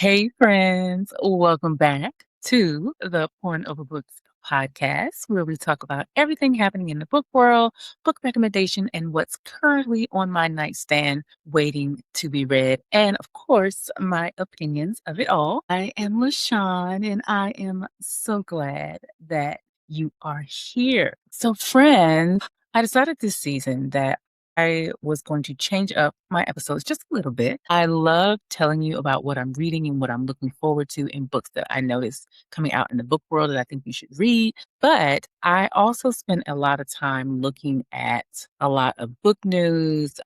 Hey, friends, welcome back to the Porn Over Books podcast, where we talk about everything happening in the book world, book recommendation, and what's currently on my nightstand waiting to be read. And of course, my opinions of it all. I am LaShawn, and I am so glad that you are here. So, friends, I decided this season that I was going to change up my episodes just a little bit. I love telling you about what I'm reading and what I'm looking forward to in books that I notice coming out in the book world that I think you should read. But I also spend a lot of time looking at a lot of book news,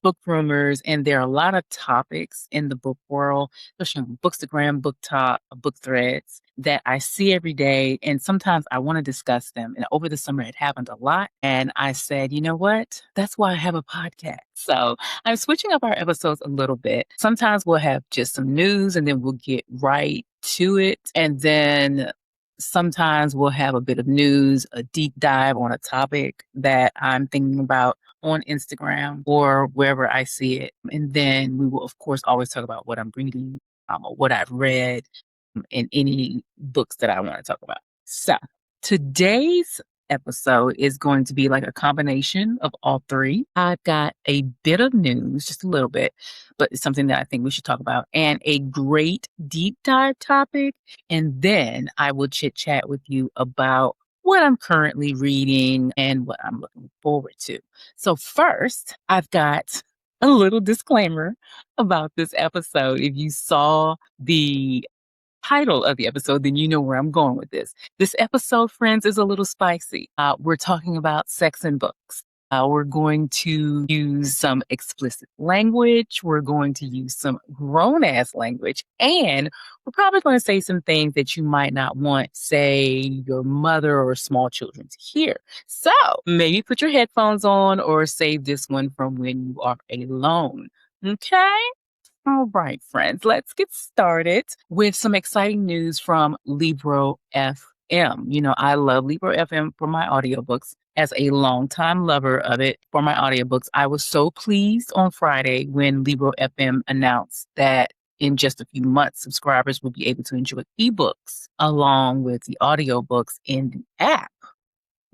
book rumors, and there are a lot of topics in the book world, especially on Bookstagram, Book Talk, Book Threads that I see every day. And sometimes I want to discuss them. And over the summer, it happened a lot. And I said, you know what? That's why I have a podcast. So I'm switching up our episodes a little bit. Sometimes we'll have just some news and then we'll get right to it. And then sometimes we'll have a bit of news, a deep dive on a topic that I'm thinking about on Instagram or wherever I see it. And then we will, of course, always talk about what I'm reading or what I've read in any books that I want to talk about. So today's episode is going to be like a combination of all three. I've got a bit of news, just a little bit, but it's something that I think we should talk about, and a great deep dive topic. And then I will chit chat with you about what I'm currently reading and what I'm looking forward to. So first, I've got a little disclaimer about this episode. If you saw the title of the episode, then you know where I'm going with this. This episode, friends, is a little spicy. We're talking about sex in books. We're going to use some explicit language. We're going to use some grown ass language. And we're probably going to say some things that you might not want, say, your mother or small children to hear. So maybe put your headphones on or save this one from when you are alone. Okay? All right, friends, let's get started with some exciting news from Libro FM. You know, I love Libro FM for my audiobooks. As a longtime lover of it for my audiobooks, I was so pleased on Friday when Libro FM announced that in just a few months, subscribers will be able to enjoy ebooks along with the audiobooks in the app.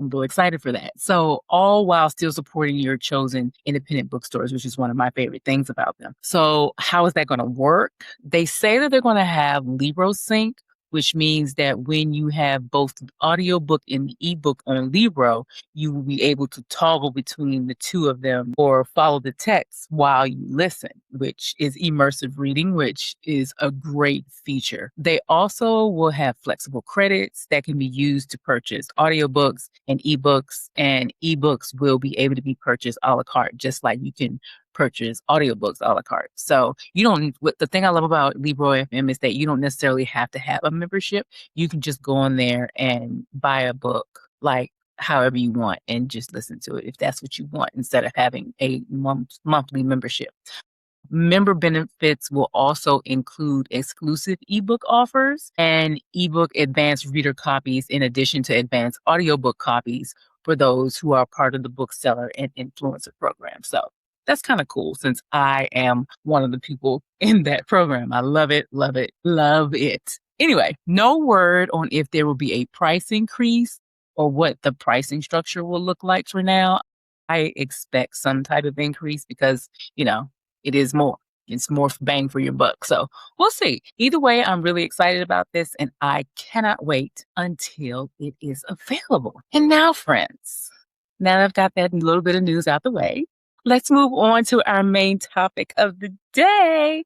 I'm really excited for that. So, all while still supporting your chosen independent bookstores, which is one of my favorite things about them. So, how is that going to work? They say that they're going to have Libro Sync, which means that when you have both the audiobook and the ebook on Libro, you will be able to toggle between the two of them or follow the text while you listen, which is immersive reading, which is a great feature. They also will have flexible credits that can be used to purchase audiobooks and ebooks will be able to be purchased a la carte, just like you can purchase audiobooks a la carte. So the thing I love about Libro FM is that you don't necessarily have to have a membership. You can just go on there and buy a book like however you want and just listen to it if that's what you want instead of having a monthly membership. Member benefits will also include exclusive ebook offers and ebook advanced reader copies in addition to advanced audiobook copies for those who are part of the bookseller and influencer program. So that's kind of cool since I am one of the people in that program. I love it, love it, love it. Anyway, no word on if there will be a price increase or what the pricing structure will look like for now. I expect some type of increase because, it is more. It's more bang for your buck. So we'll see. Either way, I'm really excited about this and I cannot wait until it is available. And now, friends, now that I've got that little bit of news out the way, let's move on to our main topic of the day.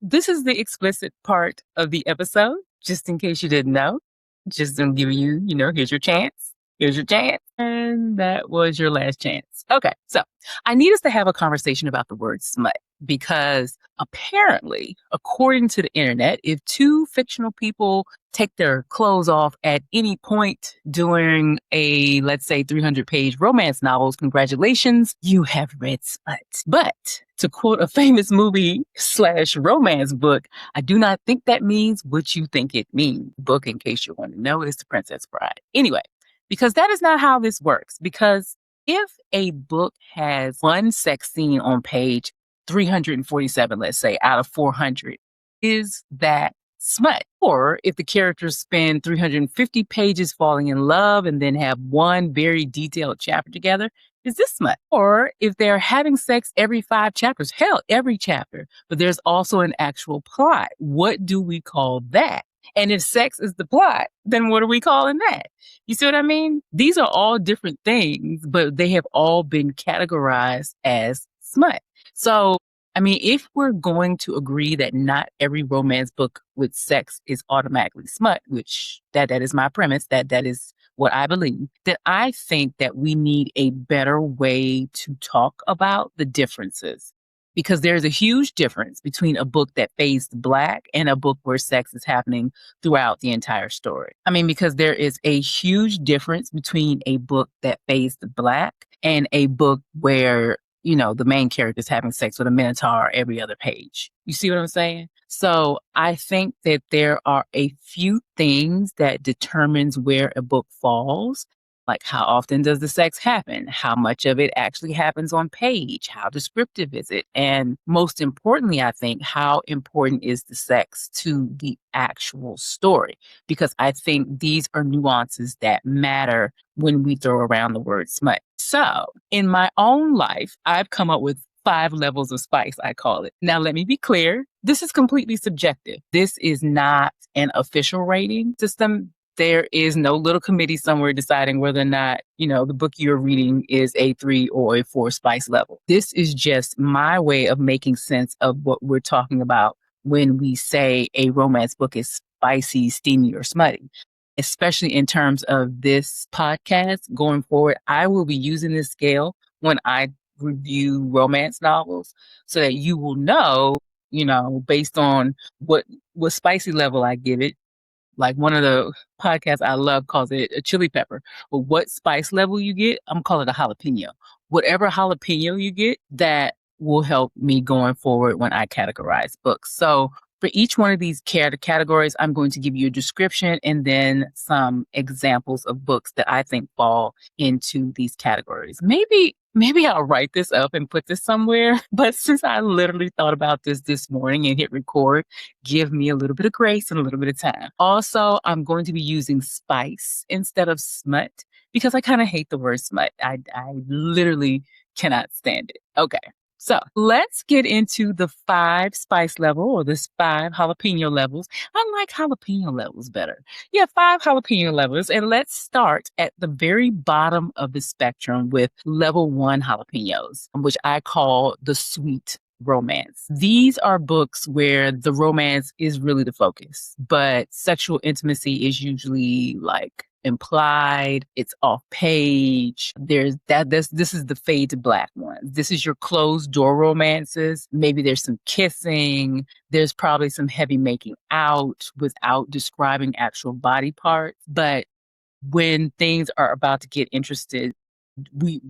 This is the explicit part of the episode, just in case you didn't know. Just to give you, here's your chance. Here's your chance. And that was your last chance. Okay, so I need us to have a conversation about the word smut because apparently, according to the internet, if two fictional people take their clothes off at any point during a, let's say, 300-page romance novels, congratulations, you have read smut. But to quote a famous movie/romance book, I do not think that means what you think it means. Book, in case you want to know, is The Princess Bride. Anyway, because that is not how this works. Because if a book has one sex scene on page 347, let's say, out of 400, Is that smut? Or if the characters spend 350 pages falling in love and then have one very detailed chapter together, is this smut? Or if they're having sex every 5 chapters, hell, every chapter, but there's also an actual plot, what do we call that? And if sex is the plot, then what are we calling that? You see what I mean? These are all different things, but they have all been categorized as smut. So, I mean, if we're going to agree that not every romance book with sex is automatically smut, which that is my premise, that is what I believe, then I think that we need a better way to talk about the differences. Because there's a huge difference between a book that fades to black and a book where sex is happening throughout the entire story. I mean, because there is a huge difference between a book that fades to black and a book where, you know, the main character is having sex with a minotaur every other page. You see what I'm saying? So I think that there are a few things that determines where a book falls. Like, how often does the sex happen? How much of it actually happens on page? How descriptive is it? And most importantly, I think, how important is the sex to the actual story? Because I think these are nuances that matter when we throw around the word smut. So, in my own life, I've come up with 5 levels of spice, I call it. Now, let me be clear. This is completely subjective. This is not an official rating system. There is no little committee somewhere deciding whether or not, you know, the book you're reading is a 3 or a 4 spice level. This is just my way of making sense of what we're talking about when we say a romance book is spicy, steamy, or smutty. Especially in terms of this podcast going forward, I will be using this scale when I review romance novels so that you will know, you know, based on what spicy level I give it. Like one of the podcasts I love calls it a chili pepper. But what spice level you get, I'm calling it a jalapeno. Whatever jalapeno you get, that will help me going forward when I categorize books. So for each one of these categories, I'm going to give you a description and then some examples of books that I think fall into these categories. Maybe I'll write this up and put this somewhere. But since I literally thought about this morning and hit record, give me a little bit of grace and a little bit of time. Also, I'm going to be using spice instead of smut because I kind of hate the word smut. I literally cannot stand it. Okay. So let's get into the 5 spice level or this 5 jalapeno levels. I like jalapeno levels better. Yeah, 5 jalapeno levels. And let's start at the very bottom of the spectrum with level 1 jalapenos, which I call the sweet romance. These are books where the romance is really the focus, but sexual intimacy is usually like implied, it's off page. There's that this is the fade to black one. This is your closed door romances. Maybe there's some kissing. There's probably some heavy making out without describing actual body parts. But when things are about to get interested, we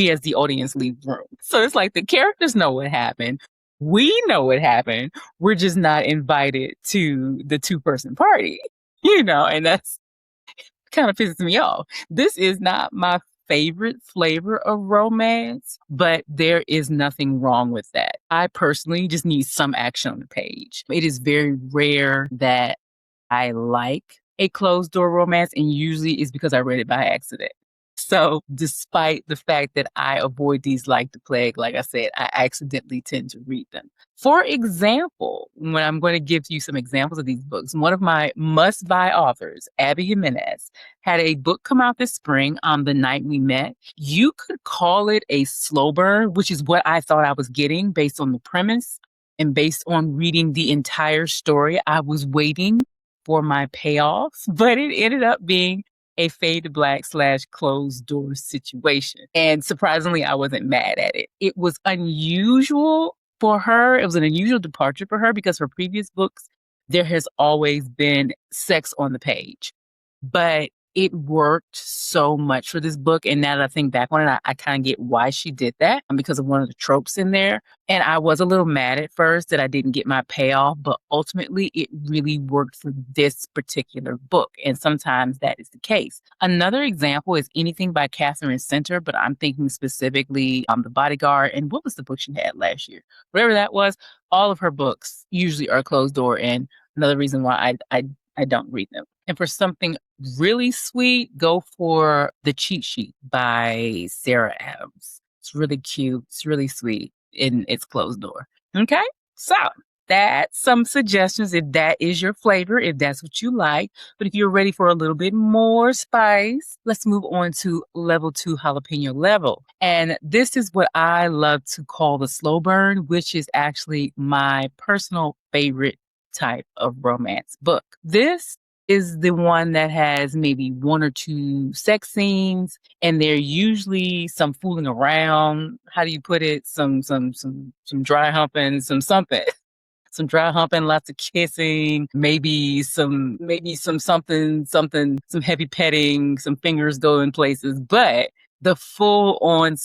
as the audience leave room. So it's like the characters know what happened. We know what happened. We're just not invited to the 2-person party, you know, and that's kind of pisses me off. This is not my favorite flavor of romance, but there is nothing wrong with that. I personally just need some action on the page. It is very rare that I like a closed door romance, and usually it's because I read it by accident. So despite the fact that I avoid these like the plague, like I said, I accidentally tend to read them. For example, when I'm going to give you some examples of these books, one of my must-buy authors, Abby Jimenez, had a book come out this spring on The Night We Met. You could call it a slow burn, which is what I thought I was getting based on the premise and based on reading the entire story. I was waiting for my payoff, but it ended up being a fade to black / closed door situation. And surprisingly, I wasn't mad at it. It was unusual for her. It was an unusual departure for her because her previous books, there has always been sex on the page. But it worked so much for this book. And now that I think back on it, I kind of get why she did that because of one of the tropes in there. And I was a little mad at first that I didn't get my payoff, but ultimately it really worked for this particular book. And sometimes that is the case. Another example is anything by Katherine Center, but I'm thinking specifically The Bodyguard. And what was the book she had last year? Whatever that was, all of her books usually are closed door. And another reason why I don't read them. And for something really sweet, go for The Cheat Sheet by Sara Adams. It's really cute. It's really sweet. And it's closed door. Okay? So that's some suggestions if that is your flavor, if that's what you like. But if you're ready for a little bit more spice, let's move on to level 2 jalapeno level. And this is what I love to call the slow burn, which is actually my personal favorite type of romance book. This is the one that has maybe 1 or 2 sex scenes, and they're usually some fooling around. How do you put it? Some dry humping, something. Some dry humping, lots of kissing, maybe some something, some heavy petting, some fingers going places. But the full on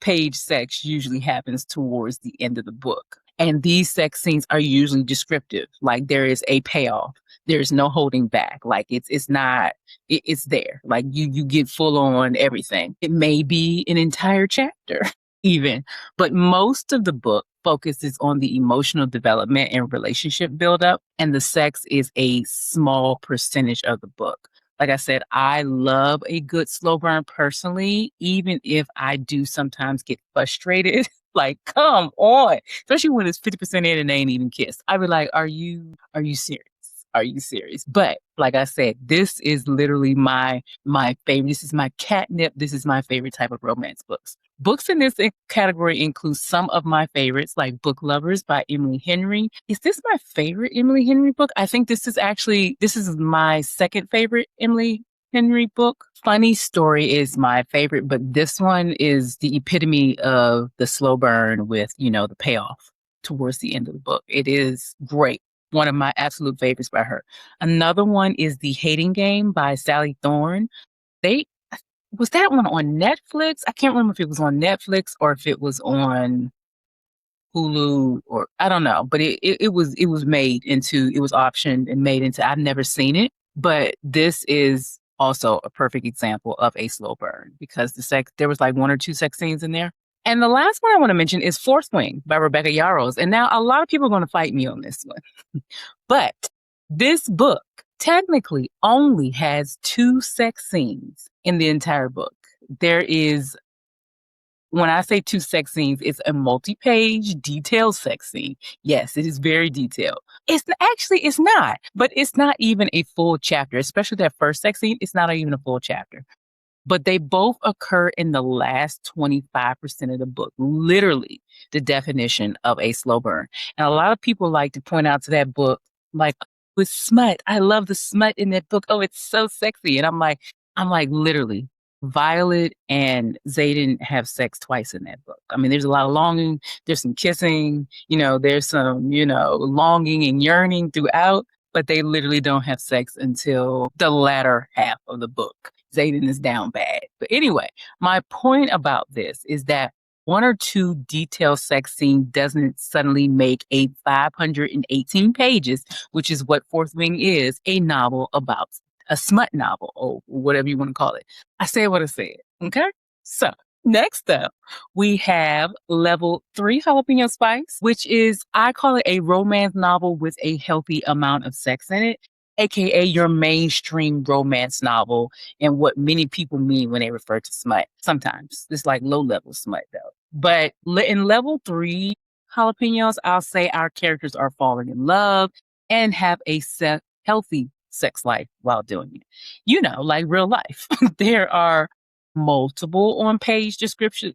page sex usually happens towards the end of the book. And these sex scenes are usually descriptive. Like there is a payoff. There's no holding back. Like it's there. Like you get full on everything. It may be an entire chapter even, but most of the book focuses on the emotional development and relationship buildup, and the sex is a small percentage of the book. Like I said, I love a good slow burn personally, even if I do sometimes get frustrated. Like, come on. Especially when it's 50% in and they ain't even kissed. I'd be like, are you serious? Are you serious? But like I said, this is literally my favorite. This is my catnip. This is my favorite type of romance books. Books in this category include some of my favorites, like Book Lovers by Emily Henry. Is this my favorite Emily Henry book? I think this is my second favorite Emily Henry book. Funny Story is my favorite, but this one is the epitome of the slow burn with, the payoff towards the end of the book. It is great. One of my absolute favorites by her. Another one is The Hating Game by Sally Thorne. Was that one on Netflix? I can't remember if it was on Netflix or if it was on Hulu, or I don't know, but it was optioned and made into, I've never seen it, but this is also a perfect example of a slow burn because there was like 1 or 2 sex scenes in there. And the last one I want to mention is Fourth Wing by Rebecca Yarros. And now a lot of people are going to fight me on this one, but this book technically only has 2 sex scenes in the entire book. There is, when I say 2 sex scenes, it's a multi-page detailed sex scene. Yes, it is very detailed. It's not, but it's not even a full chapter, especially that first sex scene. It's not even a full chapter. But they both occur in the last 25% of the book, literally the definition of a slow burn. And a lot of people like to point out to that book, like, with smut. I love the smut in that book. Oh, it's so sexy. And I'm like, literally, Violet and Xaden have sex twice in that book. I mean, there's a lot of longing. There's some kissing, there's some, longing and yearning throughout, but they literally don't have sex until the latter half of the book. Xaden is down bad. But anyway, my point about this is that 1 or 2 detailed sex scene doesn't suddenly make a 518 pages, which is what Fourth Wing is, a novel about a smut novel, or whatever you want to call it. I said what I said. Okay? So next up, we have level 3 jalapeno spice, which is, I call it a romance novel with a healthy amount of sex in it, aka your mainstream romance novel, and what many people mean when they refer to smut. Sometimes it's like low-level smut though. But in level 3 jalapenos, I'll say our characters are falling in love and have a healthy sex life while doing it. Like real life. There are multiple on-page descriptive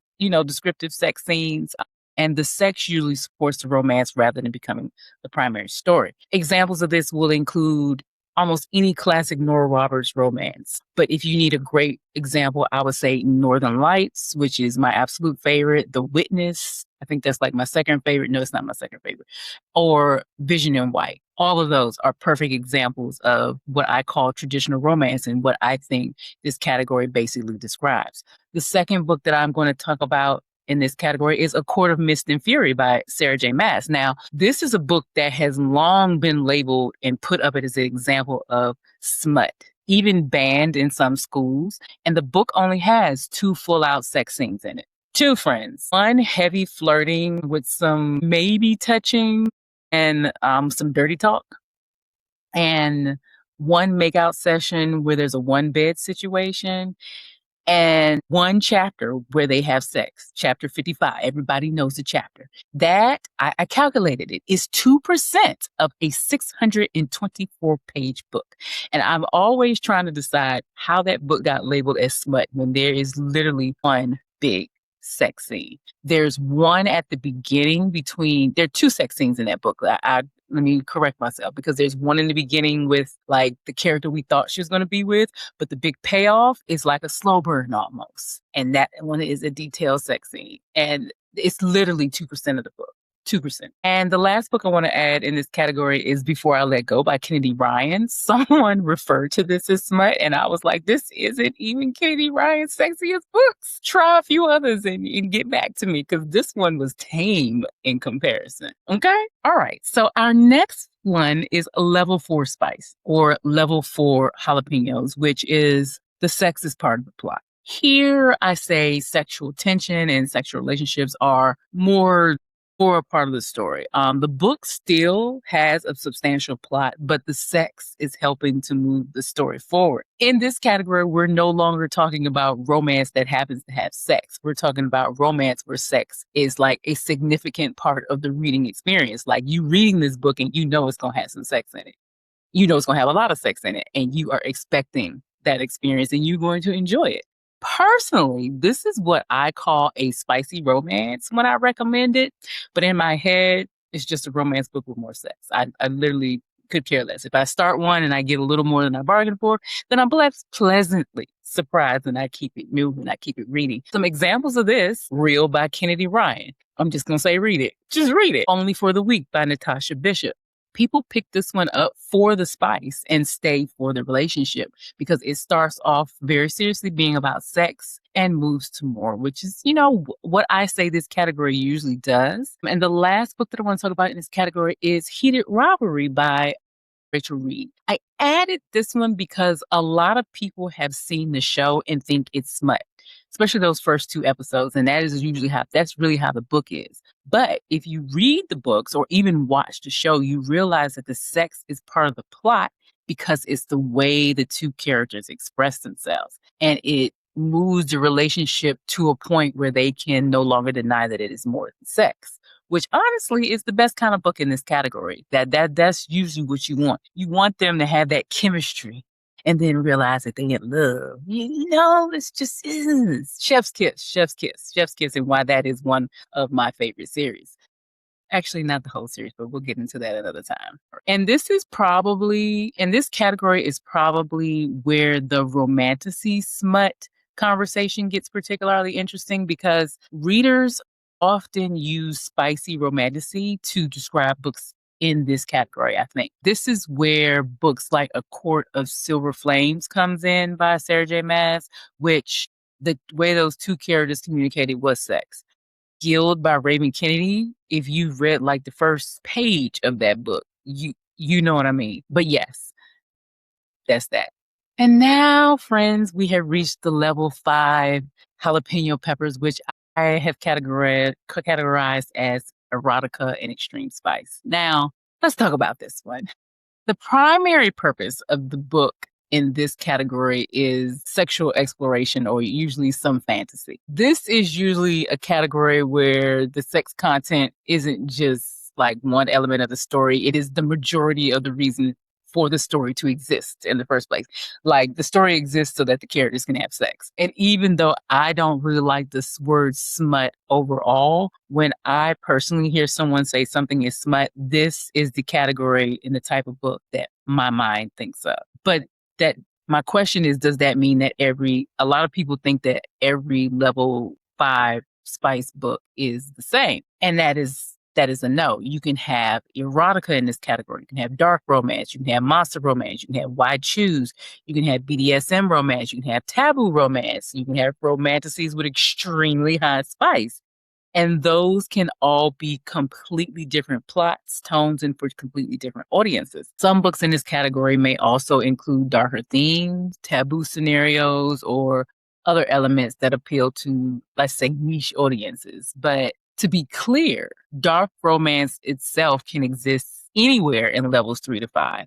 sex scenes, and the sex usually supports the romance rather than becoming the primary story. Examples of this will include almost any classic Nora Roberts romance. But if you need a great example, I would say Northern Lights, which is my absolute favorite. The Witness, I think that's like my second favorite. No, it's not my second favorite. Or Vision in White. All of those are perfect examples of what I call traditional romance and what I think this category basically describes. The second book that I'm going to talk about in this category is A Court of Mist and Fury by Sarah J. Maas. Now, this is a book that has long been labeled and put up as an example of smut, even banned in some schools. And the book only has 2 full-out sex scenes in it. 2, friends. One heavy flirting with some maybe touching and some dirty talk, and 1 makeout session where there's a 1-bed situation, and 1 chapter where they have sex. Chapter 55. Everybody knows the chapter. That, I calculated it, is 2% of a 624-page book. And I'm always trying to decide how that book got labeled as smut when there is literally 1 big sex scene. There's 1 at the beginning there are 2 sex scenes in that book. Let me correct myself, because there's 1 in the beginning with like the character we thought she was going to be with, but the big payoff is like a slow burn almost. And that one is a detailed sex scene. And it's literally 2% of the book. 2%. And the last book I want to add in this category is Before I Let Go by Kennedy Ryan. Someone referred to this as smut, and I was like, this isn't even Kennedy Ryan's sexiest books. Try a few others and get back to me, because this one was tame in comparison. Okay? All right. So our next one is Level 4 Spice, or Level 4 Jalapenos, which is the sex is part of the plot. Here I say sexual tension and sexual relationships are more a part of the story. The book still has a substantial plot, but the sex is helping to move the story forward. In this category, we're no longer talking about romance that happens to have sex. We're talking about romance where sex is like a significant part of the reading experience. Like, you reading this book and you know it's going to have some sex in it. You know it's going to have a lot of sex in it, and you are expecting that experience and you're going to enjoy it. Personally, this is what I call a spicy romance when I recommend it. But in my head, it's just a romance book with more sex. I literally could care less. If I start one and I get a little more than I bargained for, then I'm pleasantly surprised and I keep it moving. I keep it reading. Some examples of this: Real by Kennedy Ryan. I'm just going to say read it. Just read it. Only for the Week by Natasha Bishop. People pick this one up for the spice and stay for the relationship, because it starts off very seriously being about sex and moves to more, which is, what I say this category usually does. And the last book that I want to talk about in this category is Heated Rivalry by Reid. I added this one because a lot of people have seen the show and think it's smut, especially those first 2 episodes. And that's really how the book is. But if you read the books or even watch the show, you realize that the sex is part of the plot, because it's the way the 2 characters express themselves. And it moves the relationship to a point where they can no longer deny that it is more than sex, which honestly is the best kind of book in this category. That's usually what you want. You want them to have that chemistry and then realize that they in love. It's just chef's kiss, and why that is one of my favorite series. Actually, not the whole series, but we'll get into that another time. And this category is probably where the romantasy smut conversation gets particularly interesting, because readers often use spicy romantasy to describe books in this category. I think this is where books like A Court of Silver Flames comes in by Sarah J. Maas, which the way those 2 characters communicated was sex. Gild by Raven Kennedy, if you've read like the first page of that book, you know what I mean. But yes, that's that. And now, friends, we have reached the level 5 jalapeno peppers, which I have categorized as erotica and extreme spice. Now, let's talk about this one. The primary purpose of the book in this category is sexual exploration, or usually some fantasy. This is usually a category where the sex content isn't just like one element of the story. It is the majority of the reason for the story to exist in the first place. Like, the story exists so that the characters can have sex. And even though I don't really like this word smut overall, when I personally hear someone say something is smut, this is the category in the type of book that my mind thinks of. But my question is, does that mean that a lot of people think that every level 5 spice book is the same? And that is that is a no. You can have erotica in this category. You can have dark romance. You can have monster romance. You can have wide choose. You can have BDSM romance. You can have taboo romance. You can have romanticies with extremely high spice. And those can all be completely different plots, tones, and for completely different audiences. Some books in this category may also include darker themes, taboo scenarios, or other elements that appeal to, let's say, niche audiences. But to be clear, dark romance itself can exist anywhere in levels 3 to 5.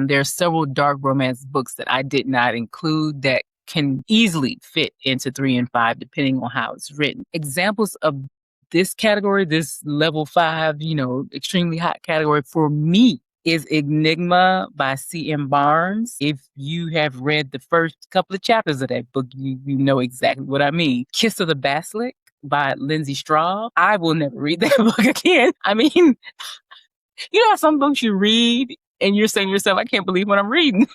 There are several dark romance books that I did not include that can easily fit into 3 and 5, depending on how it's written. Examples of this category, this level 5, extremely hot category for me is Enigma by C.M. Barnes. If you have read the first couple of chapters of that book, you know exactly what I mean. Kiss of the Basilisk by Lindsey Straub. I will never read that book again. I mean, some books you read and you're saying to yourself, I can't believe what I'm reading.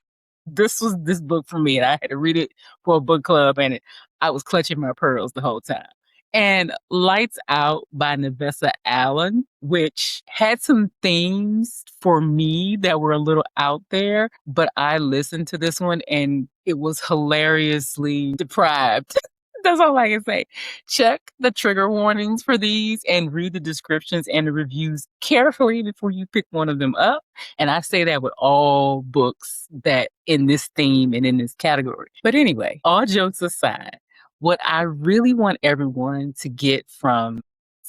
This was this book for me, and I had to read it for a book club, and I was clutching my pearls the whole time. And Lights Out by Navessa Allen, which had some themes for me that were a little out there, but I listened to this one and it was hilariously deprived. That's all I can say. Check the trigger warnings for these and read the descriptions and the reviews carefully before you pick one of them up. And I say that with all books that in this theme and in this category. But anyway, all jokes aside, what I really want everyone to get from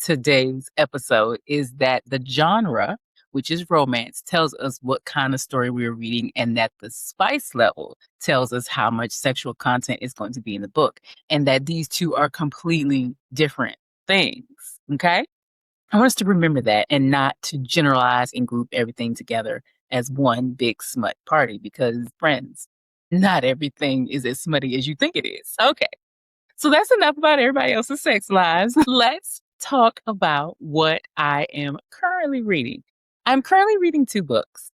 today's episode is that the genre, which is romance, tells us what kind of story we're reading, and that the spice level tells us how much sexual content is going to be in the book, and that these two are completely different things. Okay? I want us to remember that and not to generalize and group everything together as one big smut party, because, friends, not everything is as smutty as you think it is. Okay. So that's enough about everybody else's sex lives. Let's talk about what I am currently reading. I'm currently reading 2 books.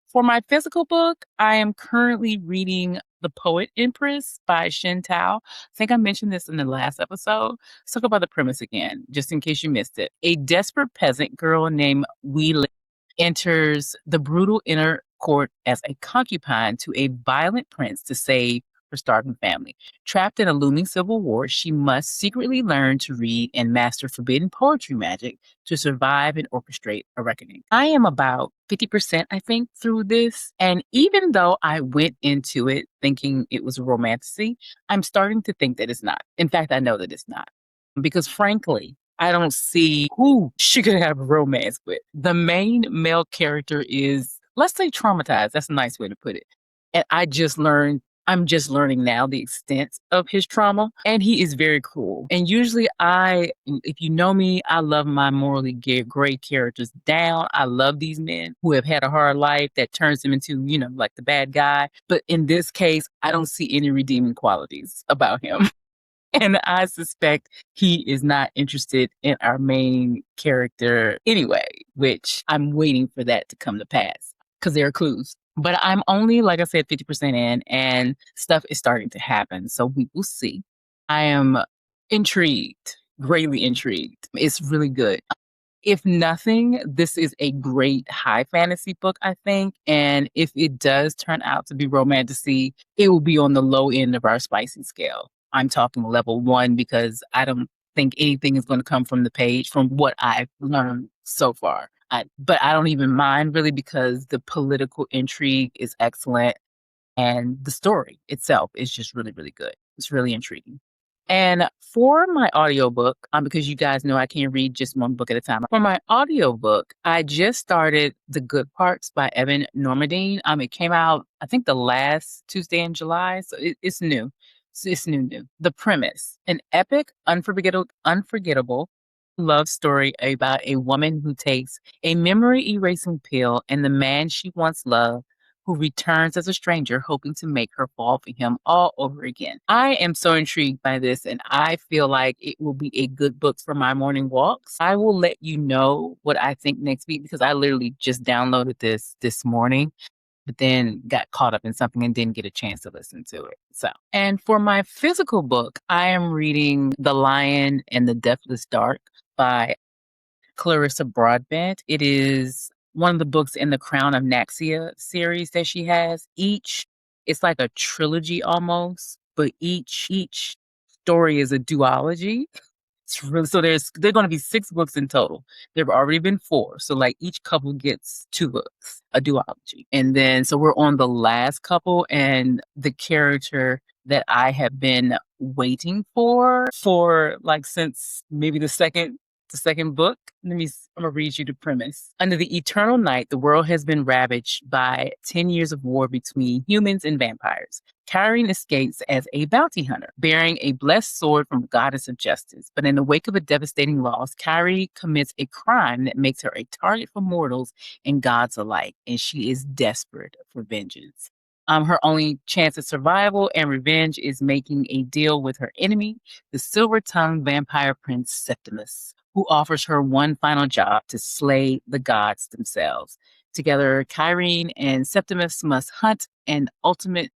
For my physical book, I am currently reading The Poet Empress by Shin Tao. I think I mentioned this in the last episode. Let's talk about the premise again, just in case you missed it. A desperate peasant girl named Wee enters the brutal inner court as a concubine to a violent prince to save her starving family. Trapped in a looming civil war, she must secretly learn to read and master forbidden poetry magic to survive and orchestrate a reckoning. I am about 50%, I think, through this. And even though I went into it thinking it was a romantasy, I'm starting to think that it's not. In fact, I know that it's not. Because frankly, I don't see who she could have a romance with. The main male character is, let's say, traumatized. That's a nice way to put it. And I'm just learning now the extent of his trauma, and he is very cruel. And usually if you know me, I love my morally gray characters down. I love these men who have had a hard life that turns them into, like the bad guy. But in this case, I don't see any redeeming qualities about him. And I suspect he is not interested in our main character anyway, which I'm waiting for that to come to pass because there are clues. But I'm only, like I said, 50% in, and stuff is starting to happen. So we will see. I am intrigued, greatly intrigued. It's really good. If nothing, this is a great high fantasy book, I think. And if it does turn out to be romantasy, it will be on the low end of our spicy scale. I'm talking level 1 because I don't think anything is going to come from the page from what I've learned so far. But I don't even mind really because the political intrigue is excellent and the story itself is just really, really good. It's really intriguing. And for my audiobook, because you guys know I can't read just one book at a time. For my audiobook, I just started The Good Parts by Evan Normandine. It came out, I think, the last Tuesday in July, so it's new. It's new. The premise: an epic, unforgettable love story about a woman who takes a memory erasing pill and the man she once loved who returns as a stranger, hoping to make her fall for him all over again. I am so intrigued by this, and I feel like it will be a good book for my morning walks. I will let you know what I think next week because I literally just downloaded this morning, but then got caught up in something and didn't get a chance to listen to it. And for my physical book, I am reading The Lion and the Deathless Dark by Clarissa Broadbent. It is one of the books in the Crown of Naxia series that she has. It's like a trilogy almost, but each story is a duology. It's really, so there are going to be 6 books in total. There have already been 4, so like each couple gets 2 books, a duology, and then so we're on the last couple, and the character that I have been waiting for like since maybe the second book. I'm gonna read you the premise. Under the eternal night, the world has been ravaged by 10 years of war between humans and vampires. Katherine escapes as a bounty hunter, bearing a blessed sword from goddess of justice. But in the wake of a devastating loss, Katherine commits a crime that makes her a target for mortals and gods alike, and she is desperate for vengeance. Her only chance of survival and revenge is making a deal with her enemy, the silver-tongued vampire prince Septimus, who offers her one final job to slay the gods themselves. Together, Katherine and Septimus must hunt the ultimate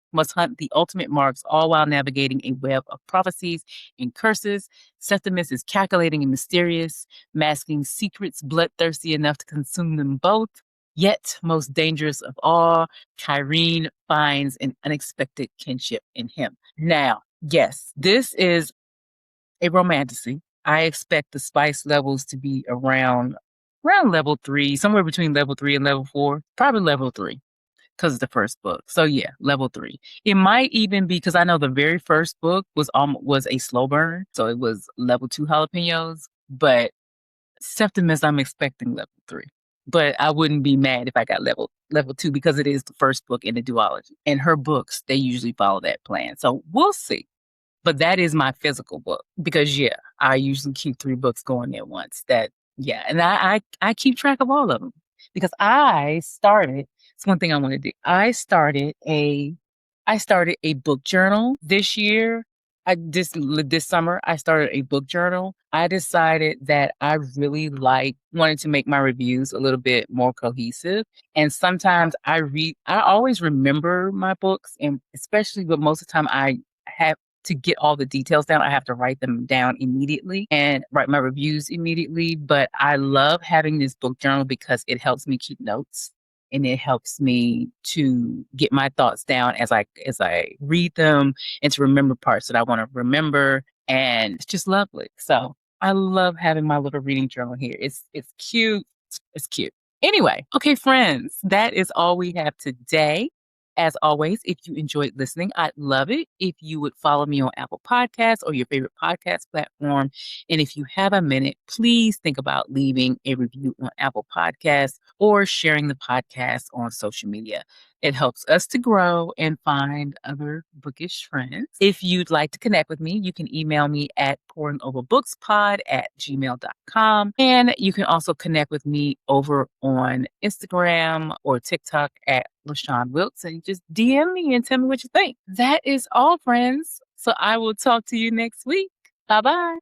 marks, all while navigating a web of prophecies and curses. Septimus is calculating and mysterious, masking secrets bloodthirsty enough to consume them both. Yet, most dangerous of all, Katherine finds an unexpected kinship in him. Now, yes, this is a romantasy. I expect the spice levels to be around level 3, somewhere between level 3 and level 4, probably level 3 because it's the first book. So yeah, level 3. It might even be because I know the very first book was a slow burn, so it was level 2 jalapenos. But Septimus, I'm expecting level 3. But I wouldn't be mad if I got level 2 because it is the first book in the duology. And her books, they usually follow that plan. So we'll see. But that is my physical book because yeah, I usually keep 3 books going at once. Yeah, and I keep track of all of them because it's one thing I want to do. I started a book journal this year. This summer I started a book journal. I decided that I really wanted to make my reviews a little bit more cohesive. And sometimes I always remember my books, and especially, but most of the time I have to get all the details down. I have to write them down immediately and write my reviews immediately. But I love having this book journal because it helps me keep notes, and it helps me to get my thoughts down as I read them, and to remember parts that I want to remember. And it's just lovely. So I love having my little reading journal here. It's cute. It's cute. Anyway, okay, friends, that is all we have today. As always, if you enjoyed listening, I'd love it if you would follow me on Apple Podcasts or your favorite podcast platform. And if you have a minute, please think about leaving a review on Apple Podcasts or sharing the podcast on social media. It helps us to grow and find other bookish friends. If you'd like to connect with me, you can email me at pouringoverbookspod@gmail.com. And you can also connect with me over on Instagram or TikTok at LaShawn Wilkes, and just DM me and tell me what you think. That is all, friends. So I will talk to you next week. Bye bye.